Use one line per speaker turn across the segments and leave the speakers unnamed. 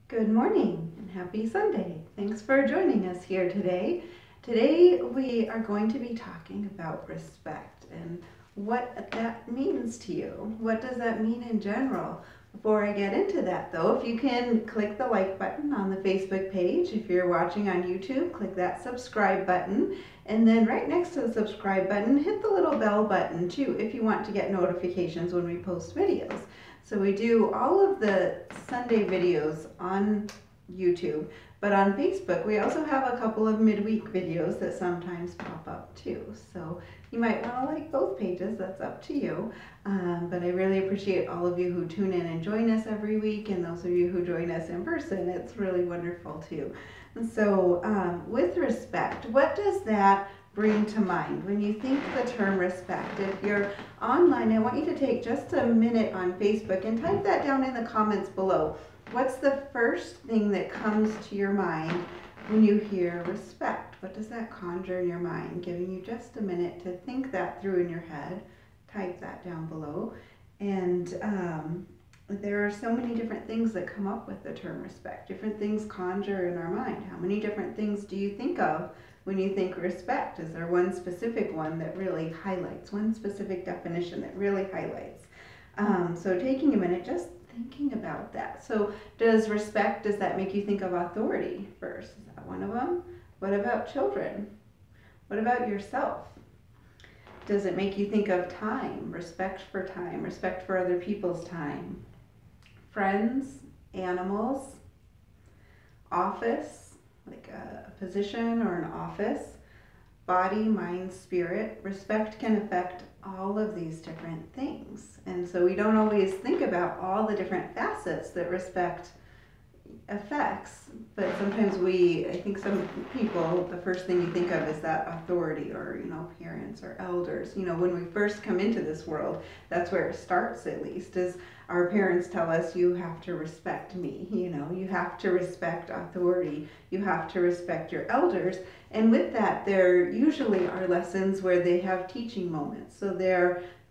Good morning and happy Sunday. Thanks for joining us here today. Today we are going to be talking about respect and what that means to you. What does that mean in general? Before I get into that though, if you can click the like button on the Facebook page. If you're watching on YouTube, click that subscribe button. And then right next to the subscribe button, hit the little bell button too if you want to get notifications when we post videos. So we do all of the Sunday videos on YouTube, but on Facebook we also have a couple of midweek videos that sometimes pop up too. So you might want to like both pages, that's up to you. But I really appreciate all of you who tune in and join us every week, and those of you who join us in person, it's really wonderful too. And so with respect, what does that bring to mind when you think the term respect? If you're online, I want you to take just a minute on Facebook and type that down in the comments below. What's the first thing that comes to your mind when you hear respect? What does that conjure in your mind? Giving you just a minute to think that through in your head. Type that down below. And there are so many different things that come up with the term respect. Different things conjure in our mind. How many different things do you think of when you think respect? Is there one specific one that really highlights, one specific definition that really highlights? So taking a minute, just thinking about that. So does that make you think of authority first? Is that one of them? What about children? What about yourself? Does it make you think of time, respect for other people's time? Friends, animals, office, like a position or an office, body, mind, spirit. Respect can affect all of these different things. And so we don't always think about all the different facets that respect affects, but sometimes I think some people, the first thing you think of is that authority, or, parents or elders. When we first come into this world, that's where it starts, at least, is our parents tell us, you have to respect me, you have to respect authority, you have to respect your elders. And with that, there usually are lessons where they have teaching moments. So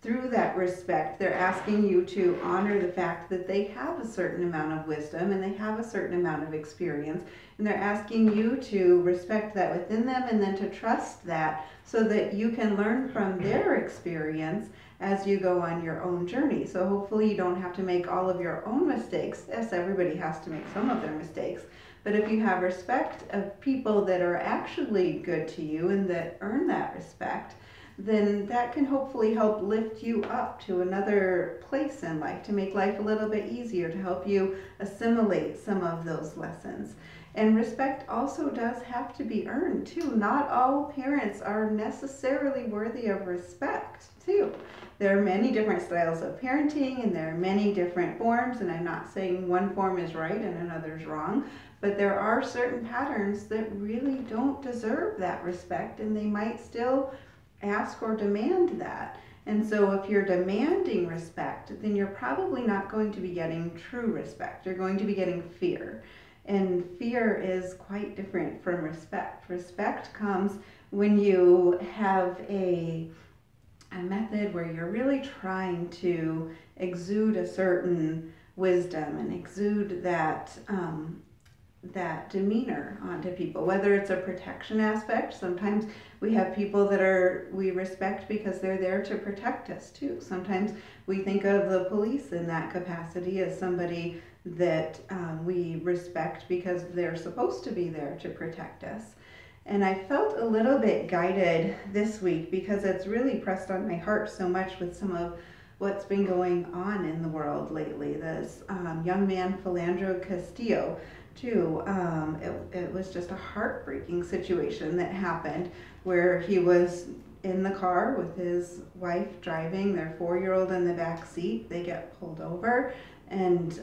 through that respect, they're asking you to honor the fact that they have a certain amount of wisdom and they have a certain amount of experience. And they're asking you to respect that within them and then to trust that so that you can learn from their experience as you go on your own journey. So hopefully you don't have to make all of your own mistakes. Yes, everybody has to make some of their mistakes. But if you have respect of people that are actually good to you and that earn that respect, then that can hopefully help lift you up to another place in life, to make life a little bit easier, to help you assimilate some of those lessons. And respect also does have to be earned too. Not all parents are necessarily worthy of respect too. There are many different styles of parenting and there are many different forms, and I'm not saying one form is right and another's wrong, but there are certain patterns that really don't deserve that respect, and they might still ask or demand that. And so if you're demanding respect, then you're probably not going to be getting true respect. You're going to be getting fear. And fear is quite different from respect. Respect comes when you have a method where you're really trying to exude a certain wisdom and exude that demeanor onto people, whether it's a protection aspect. Sometimes we have people that we respect because they're there to protect us too. Sometimes we think of the police in that capacity as somebody that we respect because they're supposed to be there to protect us. And I felt a little bit guided this week because it's really pressed on my heart so much with some of what's been going on in the world lately. This young man, Philando Castillo, too. It was just a heartbreaking situation that happened where he was in the car with his wife driving, their 4-year-old in the back seat. They get pulled over, and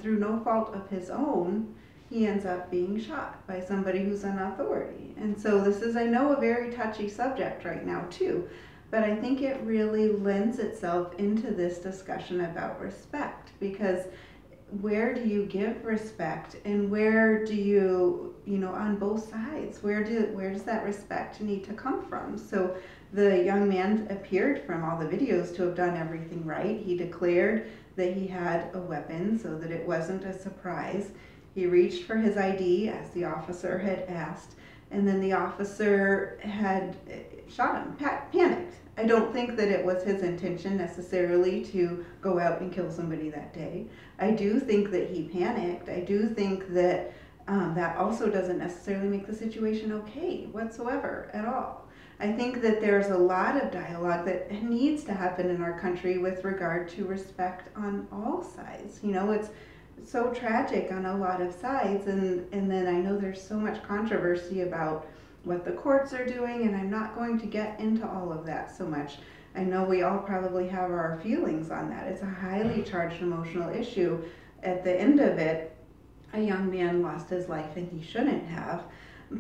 through no fault of his own, he ends up being shot by somebody who's in authority. And so this is, I know, a very touchy subject right now too, but I think it really lends itself into this discussion about respect, because where do you give respect, and where do you, on both sides, where does that respect need to come from? So the young man appeared from all the videos to have done everything right. He declared that he had a weapon so that it wasn't a surprise. He reached for his ID as the officer had asked, and then the officer had shot him, panicked. I don't think that it was his intention necessarily to go out and kill somebody that day. I do think that he panicked. I do think that that also doesn't necessarily make the situation okay whatsoever at all. I think that there's a lot of dialogue that needs to happen in our country with regard to respect on all sides. You know, it's so tragic on a lot of sides, and then I know there's so much controversy about what the courts are doing, and I'm not going to get into all of that so much. I know we all probably have our feelings on that. It's a highly charged emotional issue. At the end of it, a young man lost his life and he shouldn't have.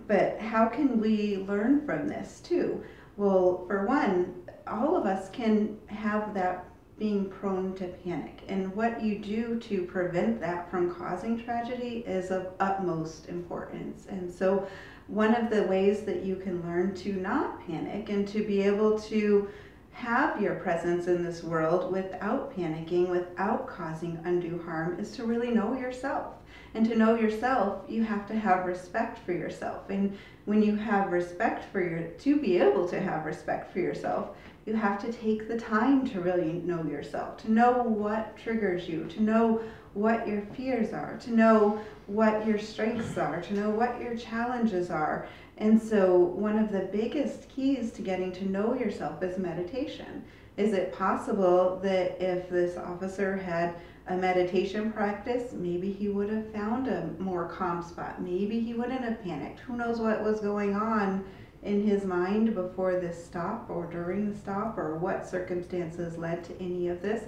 But how can we learn from this too? Well, for one, all of us can have that being prone to panic. And what you do to prevent that from causing tragedy is of utmost importance. And so one of the ways that you can learn to not panic and to be able to have your presence in this world without panicking, without causing undue harm, is to really know yourself. And to know yourself, you have to have respect for yourself. And when you have respect for to be able to have respect for yourself, you have to take the time to really know yourself, to know what triggers you, to know what your fears are, to know what your strengths are, to know what your challenges are. And so one of the biggest keys to getting to know yourself is meditation. Is it possible that if this officer had a meditation practice, maybe he would have found a more calm spot? Maybe he wouldn't have panicked. Who knows what was going on in his mind before this stop or during the stop, or what circumstances led to any of this.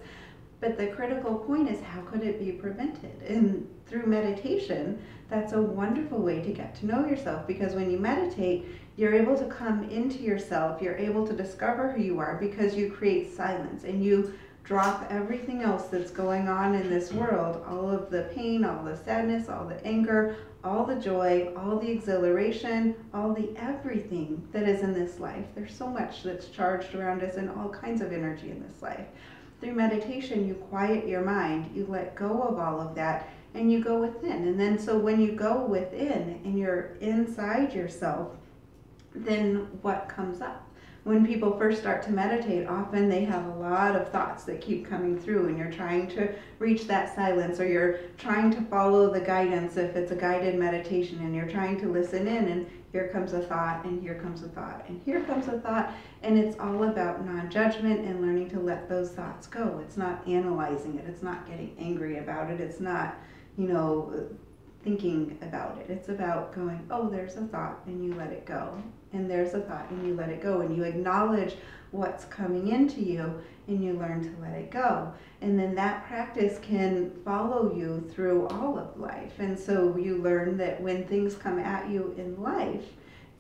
But the critical point is, how could it be prevented? And through meditation, that's a wonderful way to get to know yourself, because when you meditate, you're able to come into yourself, you're able to discover who you are, because you create silence and you drop everything else that's going on in this world, all of the pain, all the sadness, all the anger, all the joy, all the exhilaration, all the everything that is in this life. There's so much that's charged around us and all kinds of energy in this life. Through meditation, you quiet your mind, you let go of all of that, and you go within. And then so when you go within and you're inside yourself, then what comes up? When people first start to meditate, often they have a lot of thoughts that keep coming through, and you're trying to reach that silence, or you're trying to follow the guidance if it's a guided meditation, and you're trying to listen in, and here comes a thought, and here comes a thought, and here comes a thought. And it's all about non-judgment and learning to let those thoughts go. It's not analyzing it. It's not getting angry about it. It's not, thinking about it. It's about going, oh, there's a thought, and you let it go. And there's a thought, and you let it go. And you acknowledge what's coming into you, and you learn to let it go. And then that practice can follow you through all of life. And so you learn that when things come at you in life,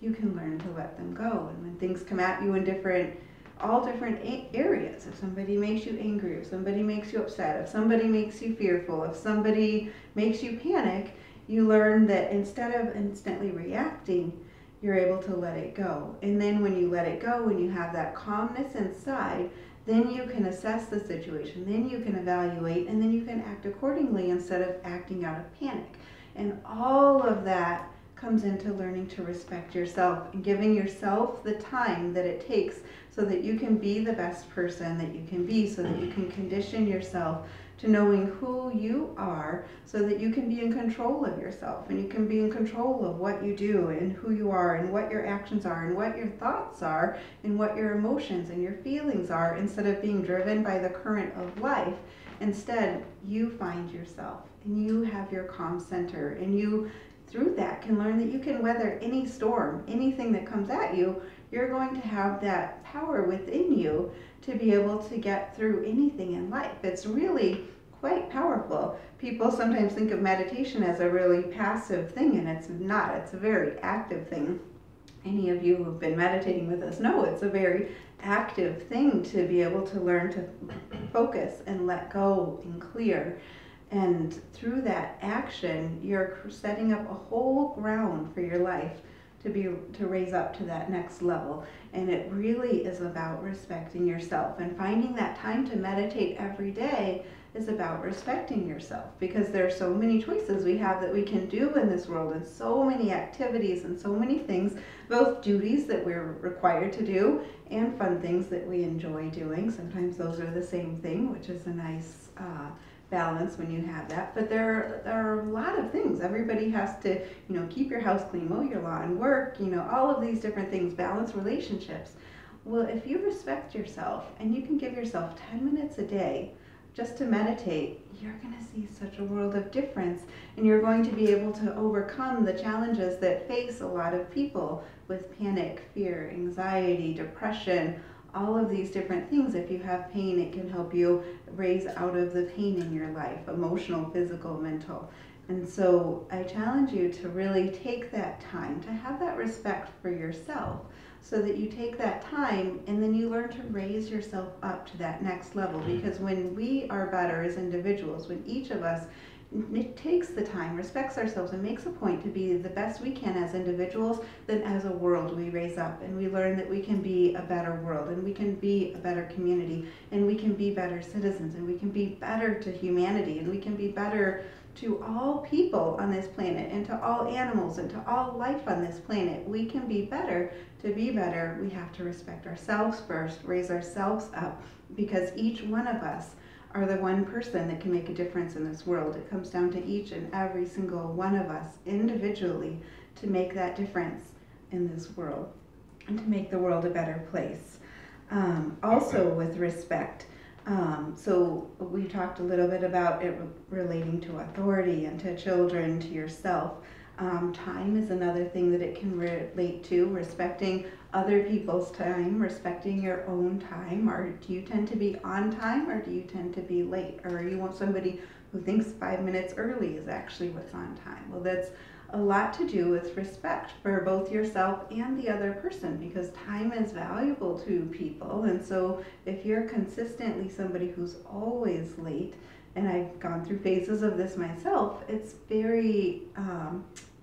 you can learn to let them go. And when things come at you in all different areas, if somebody makes you angry, if somebody makes you upset, if somebody makes you fearful, if somebody makes you panic, you learn that instead of instantly reacting, you're able to let it go. And then when you let it go, when you have that calmness inside, then you can assess the situation, then you can evaluate, and then you can act accordingly instead of acting out of panic. And all of that comes into learning to respect yourself and giving yourself the time that it takes so that you can be the best person that you can be, so that you can condition yourself to knowing who you are, so that you can be in control of yourself, and you can be in control of what you do and who you are and what your actions are and what your thoughts are and what your emotions and your feelings are, instead of being driven by the current of life. Instead, you find yourself and you have your calm center, and you through that can learn that you can weather any storm, anything that comes at you. You're going to have that power within you to be able to get through anything in life. It's really quite powerful. People sometimes think of meditation as a really passive thing, and it's not. It's a very active thing. Any of you who've been meditating with us know it's a very active thing to be able to learn to focus and let go and clear. And through that action, you're setting up a whole ground for your life to raise up to that next level. And it really is about respecting yourself, and finding that time to meditate every day is about respecting yourself, because there are so many choices we have that we can do in this world, and so many activities and so many things, both duties that we're required to do and fun things that we enjoy doing. Sometimes those are the same thing, which is a nice balance when you have that. But there are a lot of things. Everybody has to, keep your house clean, mow your lawn, work, all of these different things, balance relationships. Well, if you respect yourself and you can give yourself 10 minutes a day just to meditate, you're going to see such a world of difference, and you're going to be able to overcome the challenges that face a lot of people with panic, fear, anxiety, depression, all of these different things. If you have pain, it can help you raise out of the pain in your life, emotional, physical, mental. And so I challenge you to really take that time to have that respect for yourself, so that you take that time and then you learn to raise yourself up to that next level. Because when we are better as individuals, when each of us takes the time, respects ourselves, and makes a point to be the best we can as individuals, then as a world we raise up and we learn that we can be a better world, and we can be a better community, and we can be better citizens, and we can be better to humanity, and we can be better to all people on this planet, and to all animals, and to all life on this planet. We can be better. To be better, we have to respect ourselves first, raise ourselves up, because each one of us are the one person that can make a difference in this world. It comes down to each and every single one of us individually to make that difference in this world and to make the world a better place. Also with respect, so we talked a little bit about it relating to authority and to children, to yourself. Time is another thing that it can relate to, respecting other people's time, respecting your own time. Or do you tend to be on time, or do you tend to be late? Or are you somebody who thinks 5 minutes early is actually what's on time? Well, that's a lot to do with respect for both yourself and the other person, because time is valuable to people. And so if you're consistently somebody who's always late, and I've gone through phases of this myself, it's very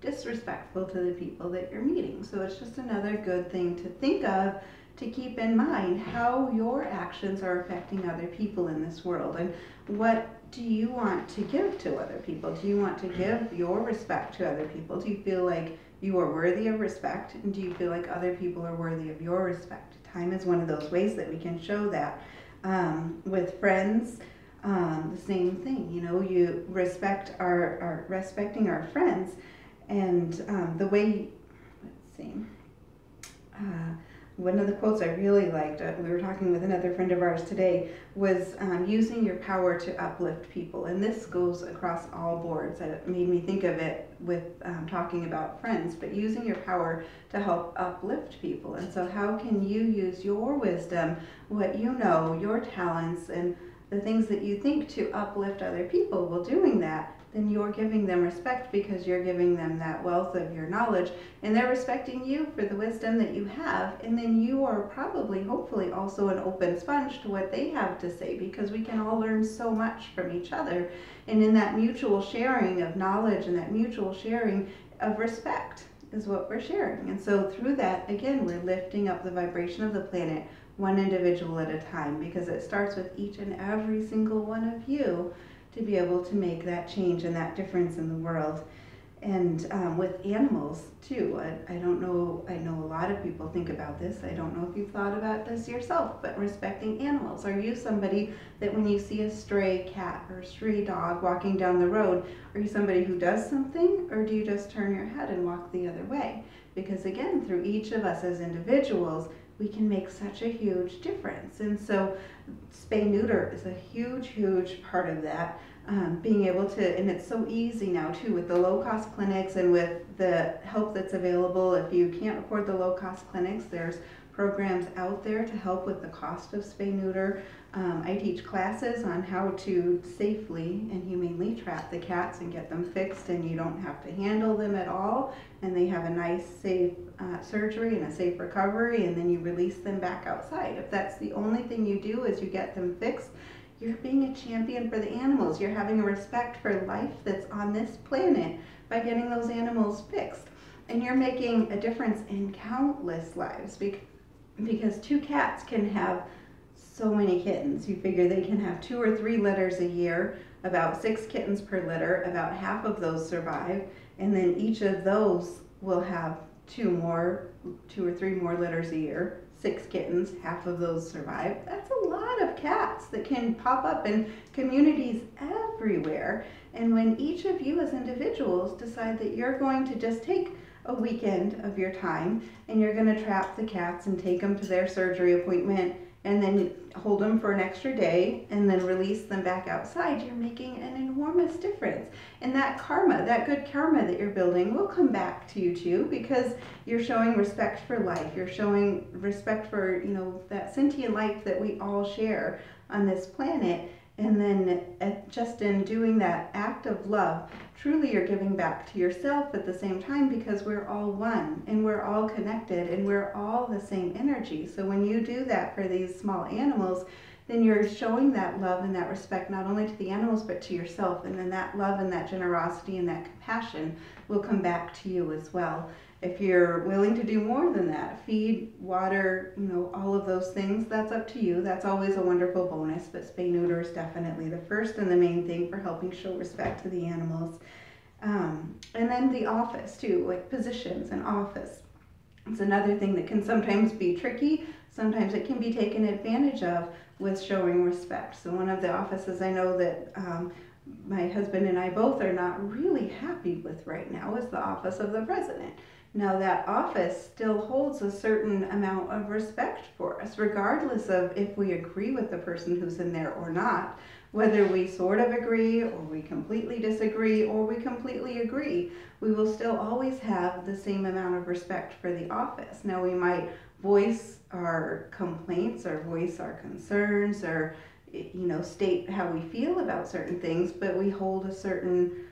disrespectful to the people that you're meeting. So it's just another good thing to think of, to keep in mind how your actions are affecting other people in this world, and what do you want to give to other people? Do you want to give your respect to other people? Do you feel like you are worthy of respect, and do you feel like other people are worthy of your respect? Time is one of those ways that we can show that. With friends, the same thing. You respect respecting our friends, and the way, let's see, one of the quotes I really liked, we were talking with another friend of ours today, was using your power to uplift people. And this goes across all boards. It made me think of it with talking about friends, but using your power to help uplift people. And so how can you use your wisdom, what you know, your talents, and the things that you think to uplift other people? Well, doing that, then you're giving them respect, because you're giving them that wealth of your knowledge, and they're respecting you for the wisdom that you have. And then you are probably, hopefully, also an open sponge to what they have to say, because we can all learn so much from each other. And in that mutual sharing of knowledge and that mutual sharing of respect is what we're sharing. And so through that, again, we're lifting up the vibration of the planet one individual at a time, because it starts with each and every single one of you to be able to make that change and that difference in the world. And with animals too, I don't know, I know a lot of people think about this. I don't know if you've thought about this yourself, but respecting animals. Are you somebody that when you see a stray cat or a stray dog walking down the road, are you somebody who does something, or do you just turn your head and walk the other way? Because again, through each of us as individuals, we can make such a huge difference. And so spay-neuter is a huge, huge part of that. Being able to, and it's so easy now too with the low-cost clinics and with the help that's available. If you can't afford the low-cost clinics, there's programs out there to help with the cost of spay-neuter. I teach classes on how to safely and humanely trap the cats and get them fixed, and you don't have to handle them at all, and they have a nice, safe surgery and a safe recovery, and then you release them back outside. If that's the only thing you do is you get them fixed, you're being a champion for the animals. You're having a respect for life that's on this planet by getting those animals fixed. And you're making a difference in countless lives because 2 cats can have so many kittens. You figure they can have 2 or 3 litters a year, about 6 kittens per litter, about half of those survive, and then each of those will have 2 or 3 more litters a year, 6 kittens, half of those survive. That's a lot of cats that can pop up in communities everywhere. And when each of you as individuals decide that you're going to just take a weekend of your time and you're going to trap the cats and take them to their surgery appointment and then hold them for an extra day and then release them back outside, you're making an enormous difference. And that karma, that good karma that you're building will come back to you too, because you're showing respect for life. You're showing respect for, that sentient life that we all share on this planet. And then just in doing that act of love, truly you're giving back to yourself at the same time, because we're all one and we're all connected and we're all the same energy. So when you do that for these small animals, then you're showing that love and that respect not only to the animals but to yourself. And then that love and that generosity and that compassion will come back to you as well. If you're willing to do more than that, feed, water, all of those things, that's up to you. That's always a wonderful bonus, but spay neuter is definitely the first and the main thing for helping show respect to the animals. And then the office too, like positions in office. It's another thing that can sometimes be tricky. Sometimes it can be taken advantage of with showing respect. So one of the offices I know that my husband and I both are not really happy with right now is the office of the president. Now that office still holds a certain amount of respect for us, regardless of if we agree with the person who's in there or not, whether we sort of agree or we completely disagree or we completely agree, we will still always have the same amount of respect for the office. Now we might voice our complaints or voice our concerns or state how we feel about certain things, but we hold a certain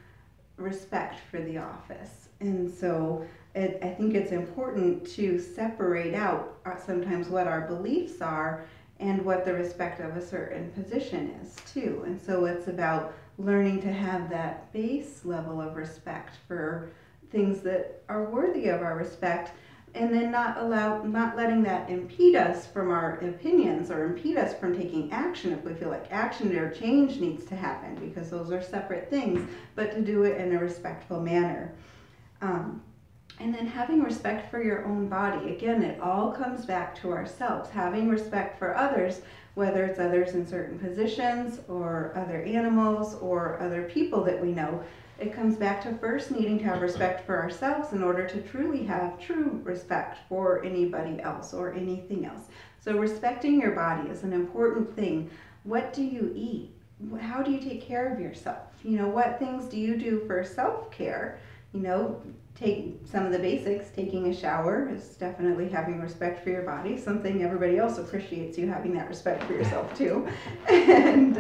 respect for the office. And so I think it's important to separate out sometimes what our beliefs are and what the respect of a certain position is too. And so it's about learning to have that base level of respect for things that are worthy of our respect, and then not letting that impede us from our opinions or impede us from taking action if we feel like action or change needs to happen, because those are separate things, but to do it in a respectful manner. And then having respect for your own body. Again, it all comes back to ourselves. Having respect for others, whether it's others in certain positions or other animals or other people that we know, it comes back to first needing to have respect for ourselves in order to truly have true respect for anybody else or anything else. So respecting your body is an important thing. What do you eat? How do you take care of yourself? What things do you do for self-care? Take some of the basics. Taking a shower is definitely having respect for your body, something everybody else appreciates, you having that respect for yourself too. And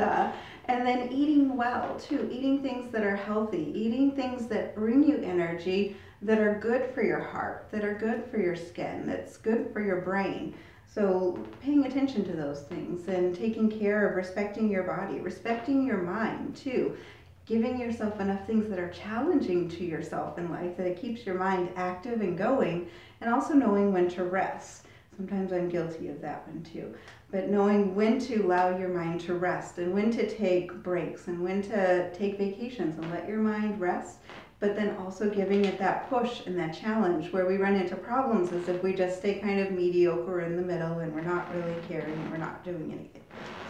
then eating well too, eating things that are healthy, eating things that bring you energy, that are good for your heart, that are good for your skin, that's good for your brain. So paying attention to those things and taking care of respecting your body, respecting your mind too. Giving yourself enough things that are challenging to yourself in life, that it keeps your mind active and going, and also knowing when to rest. Sometimes I'm guilty of that one too. But knowing when to allow your mind to rest and when to take breaks and when to take vacations and let your mind rest, but then also giving it that push and that challenge. Where we run into problems is if we just stay kind of mediocre in the middle and we're not really caring and we're not doing anything.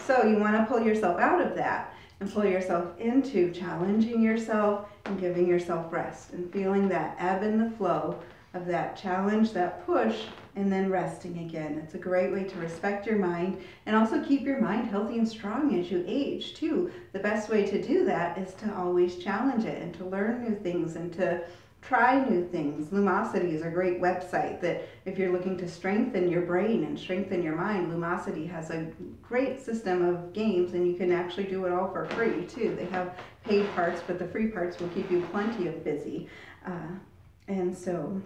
So you want to pull yourself out of that and pull yourself into challenging yourself and giving yourself rest and feeling that ebb and the flow of that challenge, that push, and then resting again. It's a great way to respect your mind and also keep your mind healthy and strong as you age too. The best way to do that is to always challenge it and to learn new things and to try new things. Lumosity is a great website that if you're looking to strengthen your brain and strengthen your mind, Lumosity has a great system of games, and you can actually do it all for free too. They have paid parts, but the free parts will keep you plenty of busy. And so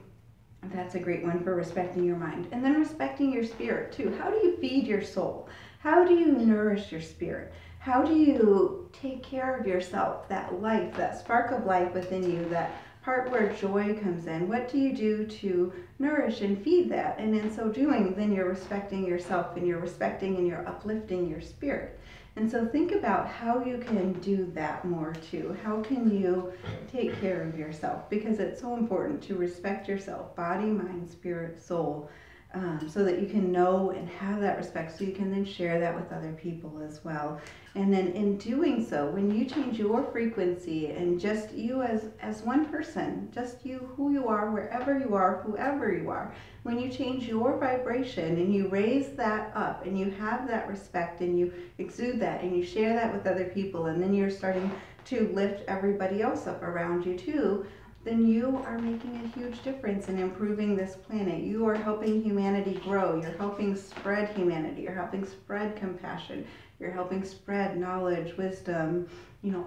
that's a great one for respecting your mind. And then respecting your spirit too. How do you feed your soul? How do you nourish your spirit? How do you take care of yourself, that life, that spark of life within you, that part where joy comes in. What do you do to nourish and feed that? And in so doing, then you're respecting yourself, and you're respecting and you're uplifting your spirit. And so think about how you can do that more too. How can you take care of yourself? Because it's so important to respect yourself, body, mind, spirit, soul, so that you can know and have that respect, so you can then share that with other people as well. And then in doing so, when you change your frequency, and just you as one person, just you, who you are, wherever you are, whoever you are, when you change your vibration and you raise that up and you have that respect and you exude that and you share that with other people, and then you're starting to lift everybody else up around you too, then you are making a huge difference in improving this planet. You are helping humanity grow. You're helping spread humanity. You're helping spread compassion. You're helping spread knowledge, wisdom,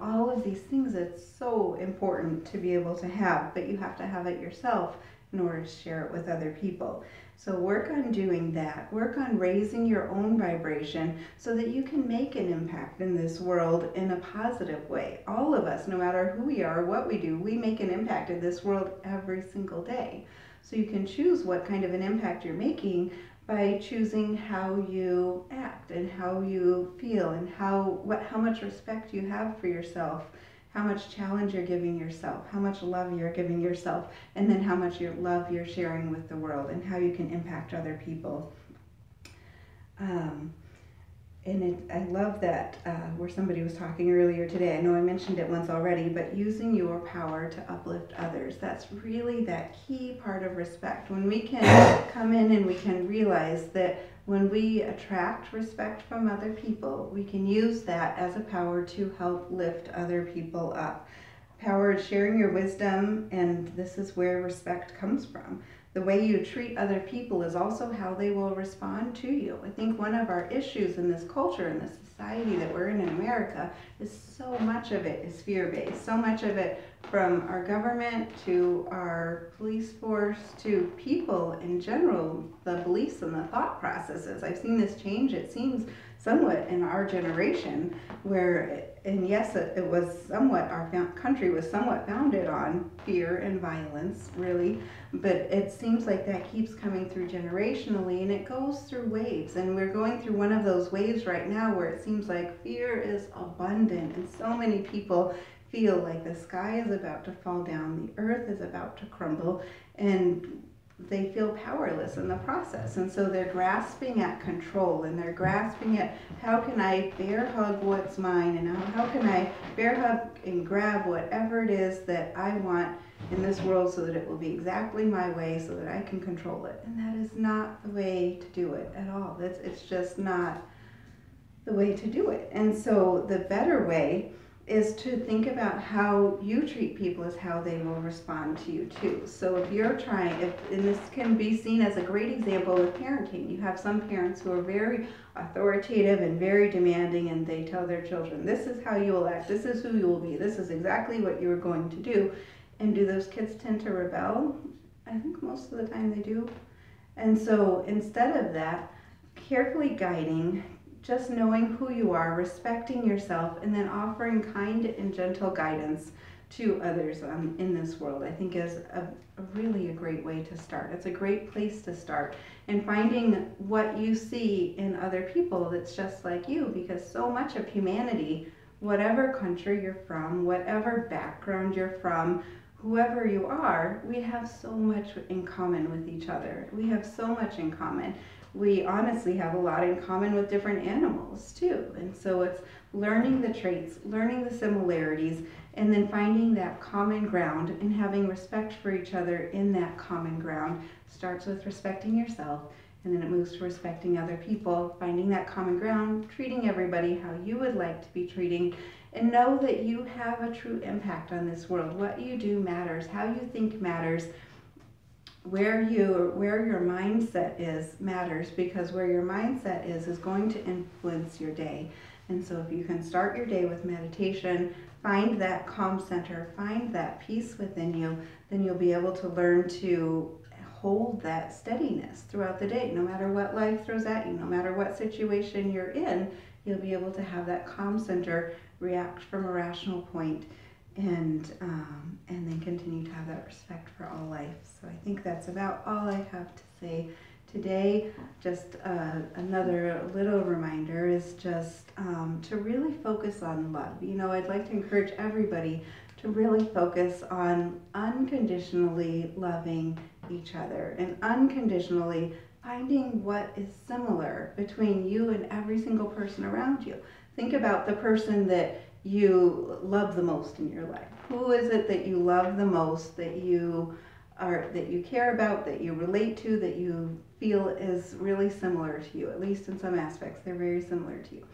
all of these things. It's so important to be able to have, but you have to have it yourself in order to share it with other people. So work on doing that. Work on raising your own vibration so that you can make an impact in this world in a positive way. All of us, no matter who we are, what we do, we make an impact in this world every single day. So you can choose what kind of an impact you're making by choosing how you act and how you feel, and how much respect you have for yourself, how much challenge you're giving yourself, how much love you're giving yourself, and then how much love you're sharing with the world, and how you can impact other people. I love that where somebody was talking earlier today, I know I mentioned it once already, but using your power to uplift others. That's really that key part of respect. When we can come in and we can realize that when we attract respect from other people, we can use that as a power to help lift other people up. Power is sharing your wisdom, and this is where respect comes from. The way you treat other people is also how they will respond to you. I think one of our issues in this culture, in this society that we're in America, is so much of it is fear-based. So much of it, from our government to our police force to people in general, the beliefs and the thought processes. I've seen this change, it seems, somewhat in our generation, where, and yes, it was somewhat, our country was somewhat founded on fear and violence, really, but it seems like that keeps coming through generationally, and it goes through waves, and we're going through one of those waves right now where it seems like fear is abundant, and so many people feel like the sky is about to fall down, the earth is about to crumble, and they feel powerless in the process. And so they're grasping at control, and they're grasping at how can I bear hug what's mine, and how can I bear hug and grab whatever it is that I want in this world so that it will be exactly my way, so that I can control it. And that is not the way to do it at all. It's just not the way to do it. And so the better way is to think about how you treat people is how they will respond to you too. So if you're trying, and this can be seen as a great example with parenting. You have some parents who are very authoritative and very demanding, and they tell their children, this is how you will act, this is who you will be, this is exactly what you're going to do. And do those kids tend to rebel? I think most of the time they do. And so instead of that, carefully guiding, just knowing who you are, respecting yourself, and then offering kind and gentle guidance to others in this world, I think is really a great way to start. It's a great place to start, and finding what you see in other people that's just like you, because so much of humanity, whatever country you're from, whatever background you're from, whoever you are, we have so much in common with each other. We have so much in common. We honestly have a lot in common with different animals too. And so it's learning the traits, learning the similarities, and then finding that common ground and having respect for each other in that common ground. Starts with respecting yourself, and then it moves to respecting other people, finding that common ground, treating everybody how you would like to be treating, and know that you have a true impact on this world. What you do matters, how you think matters. Where your mindset is matters, because where your mindset is going to influence your day. And so if you can start your day with meditation, find that calm center, find that peace within you, then you'll be able to learn to hold that steadiness throughout the day. No matter what life throws at you, no matter what situation you're in, you'll be able to have that calm center, react from a rational point, and then continue to have that respect for all life. So I think that's about all I have to say today. Just another little reminder is just to really focus on love. You know, I'd like to encourage everybody to really focus on unconditionally loving each other and unconditionally finding what is similar between you and every single person around you. Think about the person that you love the most in your life. Who is it that you love the most, that you care about, that you relate to, that you feel is really similar to you? At least in some aspects, they're very similar to you.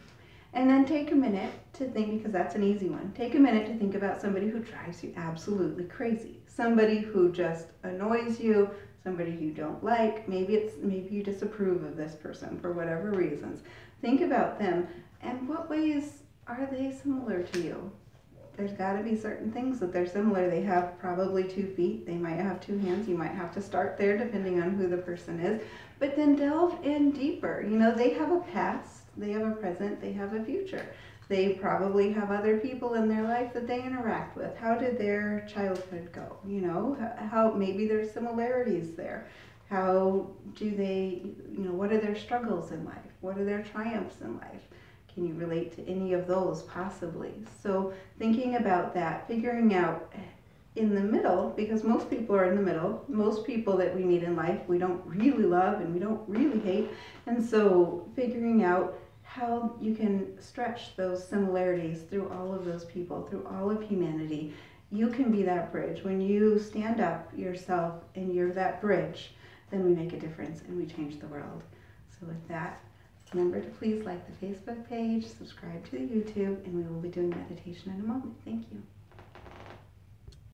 And then take a minute to think, because that's an easy one. Take a minute to think about somebody who drives you absolutely crazy. Somebody who just annoys you, somebody you don't like. Maybe you disapprove of this person for whatever reasons. Think about them and what ways are they similar to you? There's got to be certain things that they're similar. They have probably 2 feet. They might have 2 hands. You might have to start there depending on who the person is. But then delve in deeper. You know, they have a past, they have a present, they have a future. They probably have other people in their life that they interact with. How did their childhood go? You know, how maybe there's similarities there. How do they, you know, what are their struggles in life? What are their triumphs in life? Can you relate to any of those possibly? So thinking about that, figuring out in the middle, because most people are in the middle. Most people that we meet in life, we don't really love and we don't really hate. And so figuring out how you can stretch those similarities through all of those people, through all of humanity. You can be that bridge. When you stand up yourself and you're that bridge, then we make a difference and we change the world. So with that, remember to please like the Facebook page, subscribe to the YouTube, and we will be doing meditation in a moment. Thank you.